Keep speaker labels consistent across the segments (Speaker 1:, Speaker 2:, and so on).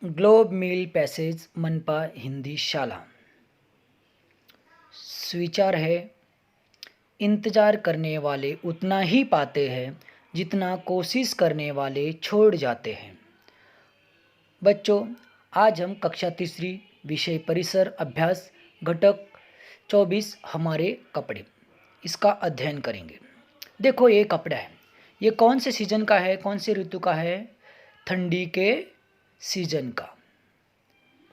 Speaker 1: Globe मील passage मनपा हिंदी शाला। सुविचार है, इंतज़ार करने वाले उतना ही पाते हैं जितना कोशिश करने वाले छोड़ जाते हैं। बच्चों, आज हम कक्षा तीसरी विषय परिसर अभ्यास घटक 24 हमारे कपड़े इसका अध्ययन करेंगे। देखो, ये कपड़ा है, ये कौन से सीजन का है, कौन से ऋतु का है? ठंडी के सीजन का।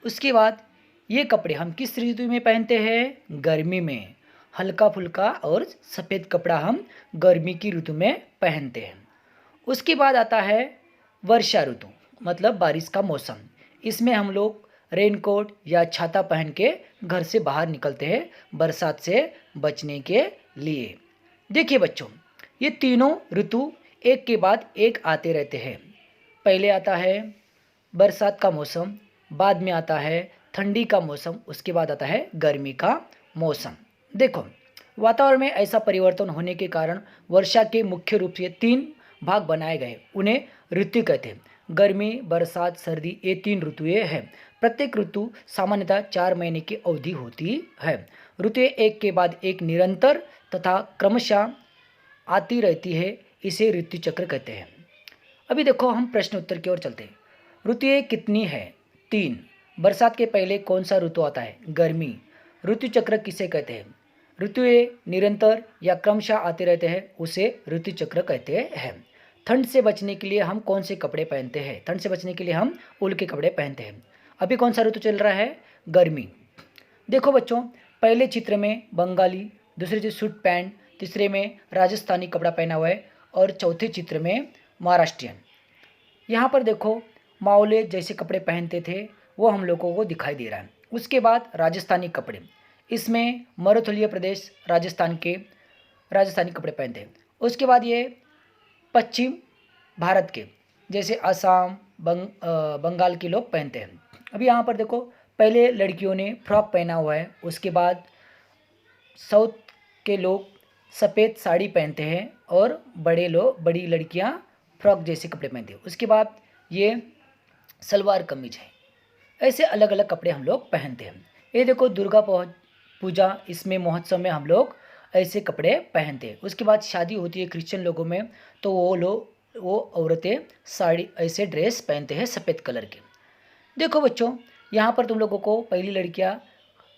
Speaker 1: उसके बाद ये कपड़े हम किस ऋतु में पहनते हैं? गर्मी में। हल्का फुल्का और सफ़ेद कपड़ा हम गर्मी की ऋतु में पहनते हैं। उसके बाद आता है वर्षा ऋतु, मतलब बारिश का मौसम। इसमें हम लोग रेनकोट या छाता पहन के घर से बाहर निकलते हैं बरसात से बचने के लिए। देखिए बच्चों, ये तीनों ऋतु एक के बाद एक आते रहते हैं। पहले आता है बरसात का मौसम, बाद में आता है ठंडी का मौसम, उसके बाद आता है गर्मी का मौसम। देखो, वातावरण में ऐसा परिवर्तन होने के कारण वर्षा के मुख्य रूप से 3 भाग बनाए गए, उन्हें ऋतु कहते हैं। गर्मी, बरसात, सर्दी, ये 3 ऋतुएं हैं। प्रत्येक ऋतु सामान्यतः 4 महीने की अवधि होती है। ऋतुएं एक के बाद एक निरंतर तथा क्रमशः आती रहती है, इसे ऋतु चक्र कहते हैं। अभी देखो, हम प्रश्न उत्तर की ओर चलते हैं। ऋतुएं कितनी है? 3। बरसात के पहले कौन सा ऋतु आता है? गर्मी। ऋतु चक्र किसे कहते हैं? ऋतुएं निरंतर या क्रमशः आते रहते हैं, उसे ऋतु चक्र कहते हैं। ठंड से बचने के लिए हम कौन से कपड़े पहनते हैं? ठंड से बचने के लिए हम ऊन के कपड़े पहनते हैं। अभी कौन सा ऋतु चल रहा है? गर्मी। देखो बच्चों, पहले चित्र में बंगाली, दूसरे चित्र सूट पैंट, तीसरे में राजस्थानी कपड़ा पहना हुआ है और चौथे चित्र में महाराष्ट्रियन। यहाँ पर देखो, मावले जैसे कपड़े पहनते थे वो हम लोगों को दिखाई दे रहा है। उसके बाद राजस्थानी कपड़े, इसमें मरुस्थलीय प्रदेश राजस्थान के राजस्थानी कपड़े पहनते हैं। उसके बाद ये पश्चिम भारत के जैसे असम, बंगाल के लोग पहनते हैं। अभी यहाँ पर देखो, पहले लड़कियों ने फ्रॉक पहना हुआ है, उसके बाद साउथ के लोग सफ़ेद साड़ी पहनते हैं और बड़ी लड़कियाँ फ्रॉक जैसे कपड़े पहनते हैं। उसके बाद ये सलवार कमीज है। ऐसे अलग अलग कपड़े हम लोग पहनते हैं। ये देखो, दुर्गा पूजा, इसमें महोत्सव में हम लोग ऐसे कपड़े पहनते हैं। उसके बाद शादी होती है क्रिश्चियन लोगों में, तो वो औरतें साड़ी ऐसे ड्रेस पहनते हैं सफ़ेद कलर के। देखो बच्चों, यहाँ पर तुम लोगों को पहली लड़कियाँ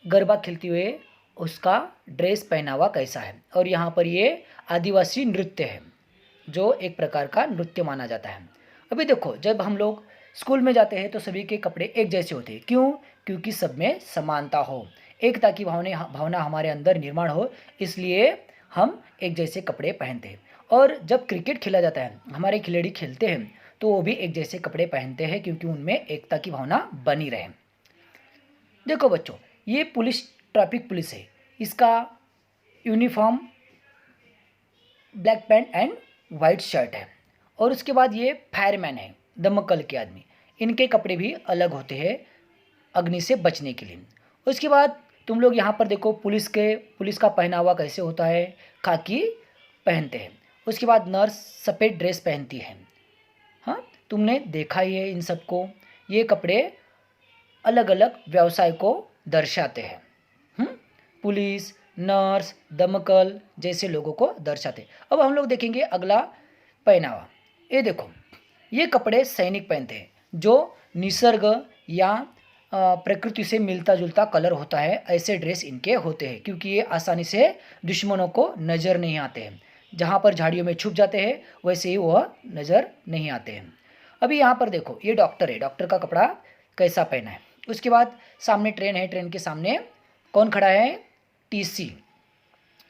Speaker 1: गरबा खेलती हुए उसका ड्रेस पहनावा कैसा है। और यहाँ पर ये आदिवासी नृत्य है, जो एक प्रकार का नृत्य माना जाता है। अभी देखो, जब हम लोग स्कूल में जाते हैं तो सभी के कपड़े एक जैसे होते हैं। क्यों? क्योंकि सब में समानता हो, एकता की भावना हमारे अंदर निर्माण हो, इसलिए हम एक जैसे कपड़े पहनते हैं। और जब क्रिकेट खेला जाता है, हमारे खिलाड़ी खेलते हैं, तो वो भी एक जैसे कपड़े पहनते हैं, क्योंकि उनमें एकता की भावना बनी रहे। देखो बच्चों, ये ट्रैफिक पुलिस है, इसका uniform black pant and white shirt है। और उसके बाद ये फायरमैन है, दमकल के आदमी, इनके कपड़े भी अलग होते हैं अग्नि से बचने के लिए। उसके बाद तुम लोग यहाँ पर देखो, पुलिस का पहनावा कैसे होता है? खाकी पहनते हैं। उसके बाद नर्स सफ़ेद ड्रेस पहनती है। हाँ, तुमने देखा ही है इन सबको। ये कपड़े अलग अलग व्यवसाय को दर्शाते हैं। पुलिस, नर्स, दमकल जैसे लोगों को दर्शाते। अब हम लोग देखेंगे अगला पहनावा। ये देखो, ये कपड़े सैनिक पहनते हैं, जो निसर्ग या प्रकृति से मिलता जुलता कलर होता है, ऐसे ड्रेस इनके होते हैं, क्योंकि ये आसानी से दुश्मनों को नज़र नहीं आते हैं। जहाँ पर झाड़ियों में छुप जाते हैं, वैसे ही वह नज़र नहीं आते हैं। अभी यहाँ पर देखो, ये डॉक्टर है, डॉक्टर का कपड़ा कैसा पहना है। उसके बाद सामने ट्रेन है, ट्रेन के सामने कौन खड़ा है? टीसी,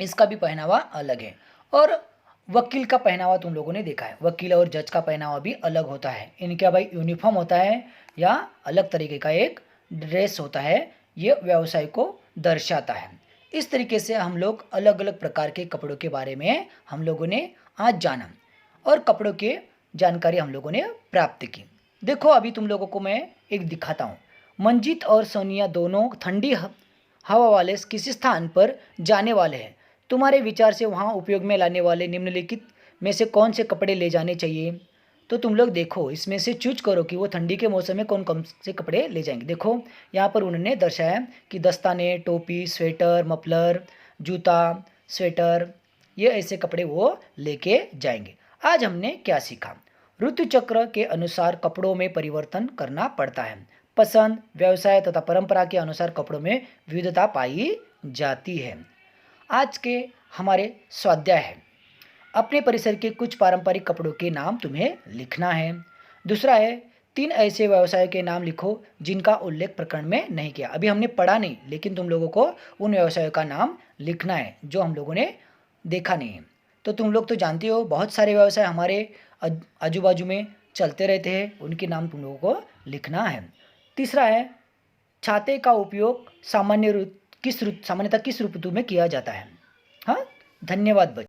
Speaker 1: इसका भी पहनावा अलग है। और वकील का पहनावा तुम लोगों ने देखा है, वकील और जज का पहनावा भी अलग होता है। इनका भाई यूनिफॉर्म होता है या अलग तरीके का एक ड्रेस होता है, ये व्यवसाय को दर्शाता है। इस तरीके से हम लोग अलग अलग प्रकार के कपड़ों के बारे में हम लोगों ने आज जाना और कपड़ों की जानकारी हम लोगों ने प्राप्त की। देखो, अभी तुम लोगों को मैं एक दिखाता हूँ। मंजीत और सोनिया दोनों ठंडी हवा वाले किसी स्थान पर जाने वाले हैं। तुम्हारे विचार से वहाँ उपयोग में लाने वाले निम्नलिखित में से कौन से कपड़े ले जाने चाहिए? तो तुम लोग देखो, इसमें से चूज करो कि वो ठंडी के मौसम में कौन कौन से कपड़े ले जाएंगे। देखो यहाँ पर उन्होंने दर्शाया कि दस्ताने, टोपी, स्वेटर, मफलर, जूता, स्वेटर, ये ऐसे कपड़े वो लेके जाएंगे। आज हमने क्या सीखा? ऋतु चक्र के अनुसार कपड़ों में परिवर्तन करना पड़ता है। पसंद, व्यवसाय तथा परंपरा के अनुसार कपड़ों में विविधता पाई जाती है। आज के हमारे स्वाध्याय है, अपने परिसर के कुछ पारंपरिक कपड़ों के नाम तुम्हें लिखना है। दूसरा है, 3 ऐसे व्यवसायों के नाम लिखो जिनका उल्लेख प्रकरण में नहीं किया। अभी हमने पढ़ा नहीं, लेकिन तुम लोगों को उन व्यवसायों का नाम लिखना है जो हम लोगों ने देखा नहीं है। तो तुम लोग तो जानते हो बहुत सारे व्यवसाय हमारे आजू बाजू में चलते रहते हैं, उनके नाम तुम लोगों को लिखना है। तीसरा है, छाते का उपयोग सामान्यतः किस ऋतु में किया जाता है। हाँ, धन्यवाद बच्चों।